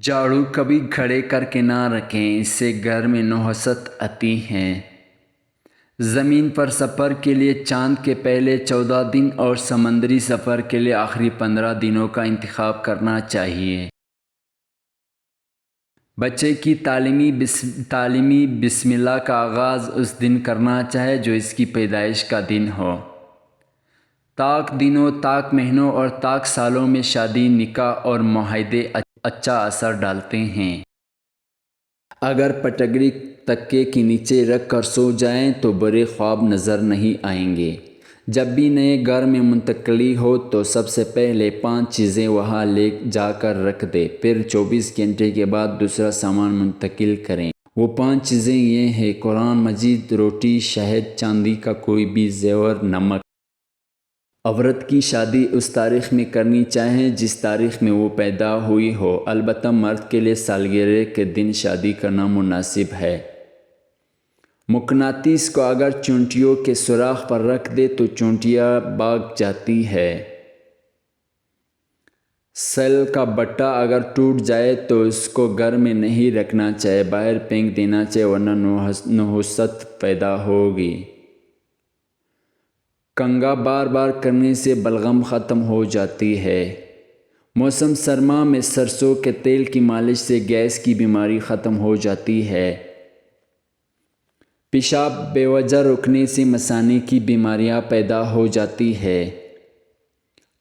جھاڑو کبھی کھڑے کر کے نہ رکھیں، اس سے گھر میں نحوست آتی ہے۔ زمین پر سفر کے لیے چاند کے پہلے 14 دن اور سمندری سفر کے لیے آخری 15 دنوں کا انتخاب کرنا چاہیے۔ بچے کی تعلیمی بسم اللہ کا آغاز اس دن کرنا چاہیے جو اس کی پیدائش کا دن ہو۔ طاق دنوں، طاق مہینوں اور طاق سالوں میں شادی، نکاح اور معاہدے اچھا اثر ڈالتے ہیں۔ اگر پٹگڑی تکیے کے نیچے رکھ کر سو جائیں تو برے خواب نظر نہیں آئیں گے۔ جب بھی نئے گھر میں منتقلی ہو تو سب سے پہلے 5 چیزیں وہاں لے جا کر رکھ دیں، پھر 24 گھنٹے کے بعد دوسرا سامان منتقل کریں۔ وہ 5 چیزیں یہ ہیں: قرآن مجید، روٹی، شہد، چاندی کا کوئی بھی زیور، نمک۔ عورت کی شادی اس تاریخ میں کرنی چاہیے جس تاریخ میں وہ پیدا ہوئی ہو، البتہ مرد کے لیے سالگرہ کے دن شادی کرنا مناسب ہے۔ مقناطیس کو اگر چونٹیوں کے سوراخ پر رکھ دے تو چونٹیاں بھاگ جاتی ہے۔ سیل کا بٹا اگر ٹوٹ جائے تو اس کو گھر میں نہیں رکھنا چاہیے، باہر پھینک دینا چاہیے ورنہ نحوست پیدا ہوگی۔ کنگھا بار بار کرنے سے بلغم ختم ہو جاتی ہے۔ موسم سرما میں سرسوں کے تیل کی مالش سے گیس کی بیماری ختم ہو جاتی ہے۔ پیشاب بے وجہ رکنے سے مثانے کی بیماریاں پیدا ہو جاتی ہے۔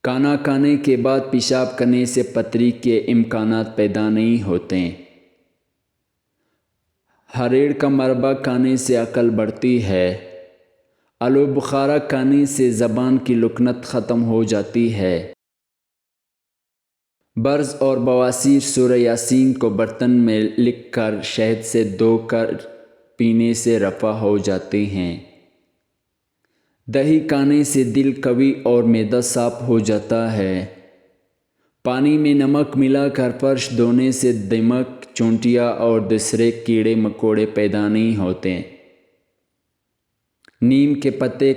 کھانا کھانے کے بعد پیشاب کرنے سے پتھری کے امکانات پیدا نہیں ہوتے۔ ہریڑ کا مربع کھانے سے عقل بڑھتی ہے۔ آلو بخارا کھانے سے زبان کی لکنت ختم ہو جاتی ہے۔ برز اور بواسیر سورہ یاسین کو برتن میں لکھ کر شہد سے دھو کر پینے سے رفع ہو جاتے ہیں۔ دہی کھانے سے دل قوی اور معدہ صاف ہو جاتا ہے۔ پانی میں نمک ملا کر فرش دھونے سے دیمک، چونٹیاں اور دوسرے کیڑے مکوڑے پیدا نہیں ہوتے۔ نیم کے پتے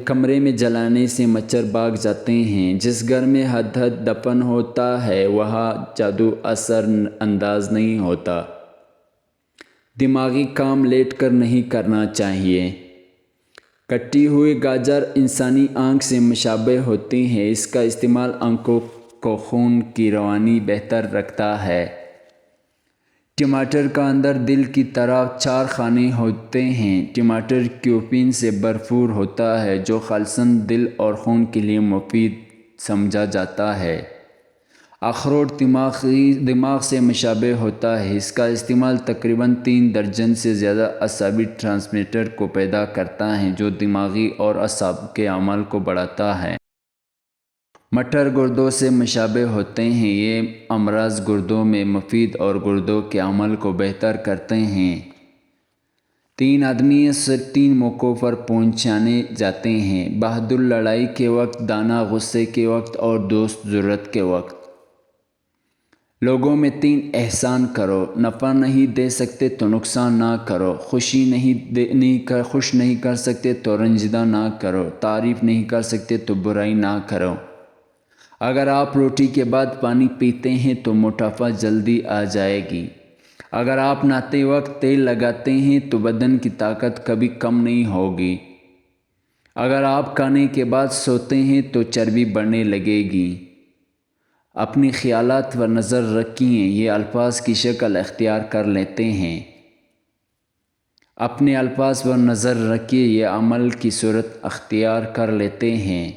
کمرے میں جلانے سے مچھر بھاگ جاتے ہیں۔ جس گھر میں ہد دفن ہوتا ہے وہاں جادو اثر انداز نہیں ہوتا۔ دماغی کام لیٹ کر نہیں کرنا چاہیے۔ کٹی ہوئی گاجر انسانی آنکھ سے مشابہ ہوتی ہے، اس کا استعمال آنکھوں کو خون کی روانی بہتر رکھتا ہے۔ ٹماٹر کا اندر دل کی طرح 4 خانے ہوتے ہیں۔ ٹماٹر کیوپین سے بھرپور ہوتا ہے جو خالصاً دل اور خون کے لیے مفید سمجھا جاتا ہے۔ اخروٹ دماغ سے مشابہ ہوتا ہے، اس کا استعمال تقریباً 3 درجن سے زیادہ اعصابی ٹرانسمیٹر کو پیدا کرتا ہے جو دماغی اور اعصاب کے عمل کو بڑھاتا ہے۔ مٹر گردوں سے مشابہ ہوتے ہیں، یہ امراض گردوں میں مفید اور گردوں کے عمل کو بہتر کرتے ہیں۔ 3 آدمی صرف 3 موقعوں پر پہچانے جاتے ہیں: بہادر لڑائی کے وقت، دانا غصے کے وقت اور دوست ضرورت کے وقت۔ لوگوں میں 3 احسان کرو: نفع نہیں دے سکتے تو نقصان نہ کرو، خوش نہیں کر سکتے تو رنجیدہ نہ کرو، تعریف نہیں کر سکتے تو برائی نہ کرو۔ اگر آپ روٹی کے بعد پانی پیتے ہیں تو موٹاپا جلدی آ جائے گی۔ اگر آپ نہاتے وقت تیل لگاتے ہیں تو بدن کی طاقت کبھی کم نہیں ہوگی۔ اگر آپ کھانے کے بعد سوتے ہیں تو چربی بڑھنے لگے گی۔ اپنے خیالات پر نظر رکھیں، یہ الفاظ کی شکل اختیار کر لیتے ہیں۔ اپنے الفاظ پر نظر رکھیں، یہ عمل کی صورت اختیار کر لیتے ہیں۔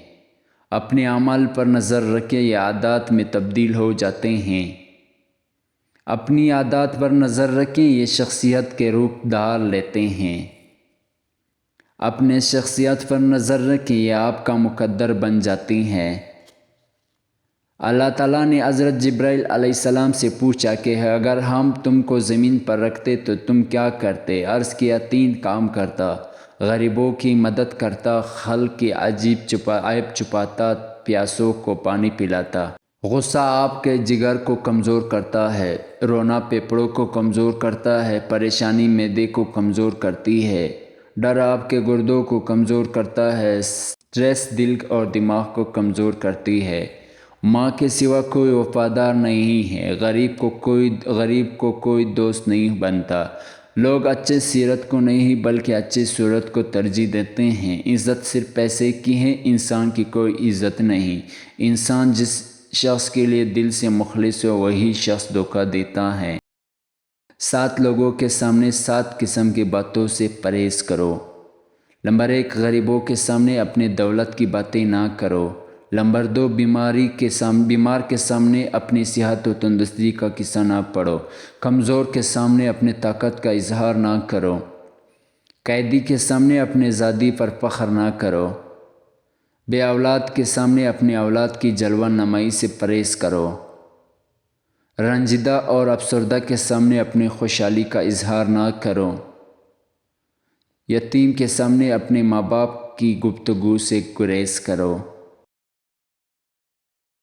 اپنے اعمال پر نظر رکھیں، یہ عادات میں تبدیل ہو جاتے ہیں۔ اپنی عادات پر نظر رکھیں، یہ شخصیت کے روپ دھار لیتے ہیں۔ اپنے شخصیت پر نظر رکھیں، یہ آپ کا مقدر بن جاتی ہیں۔ اللہ تعالیٰ نے حضرت جبرائیل علیہ السلام سے پوچھا کہ اگر ہم تم کو زمین پر رکھتے تو تم کیا کرتے؟ عرض کیا 3 کام کرتا: غریبوں کی مدد کرتا، خلق کی عیب چھپاتا، پیاسوں کو پانی پلاتا۔ غصہ آپ کے جگر کو کمزور کرتا ہے، رونا پھیپھڑوں کو کمزور کرتا ہے، پریشانی معدے کو کمزور کرتی ہے، ڈر آپ کے گردوں کو کمزور کرتا ہے، سٹریس دل اور دماغ کو کمزور کرتی ہے، ماں کے سوا کوئی وفادار نہیں ہے، غریب کو کوئی دوست نہیں بنتا۔ لوگ اچھے سیرت کو نہیں بلکہ اچھی صورت کو ترجیح دیتے ہیں۔ عزت صرف پیسے کی ہے، انسان کی کوئی عزت نہیں۔ انسان جس شخص کے لیے دل سے مخلص ہو وہی شخص دھوکہ دیتا ہے۔ 7 لوگوں کے سامنے 7 قسم کی باتوں سے پرہیز کرو۔ نمبر 1، غریبوں کے سامنے اپنے دولت کی باتیں نہ کرو۔ نمبر 2، بیمار کے سامنے اپنی صحت و تندرستی کا قصہ نہ پڑھو۔ کمزور کے سامنے اپنے طاقت کا اظہار نہ کرو۔ قیدی کے سامنے اپنے آزادی پر فخر نہ کرو۔ بے اولاد کے سامنے اپنی اولاد کی جلوہ نمائی سے پرہیز کرو۔ رنجیدہ اور افسردہ کے سامنے اپنی خوشحالی کا اظہار نہ کرو۔ یتیم کے سامنے اپنے ماں باپ کی گفتگو سے گریز کرو۔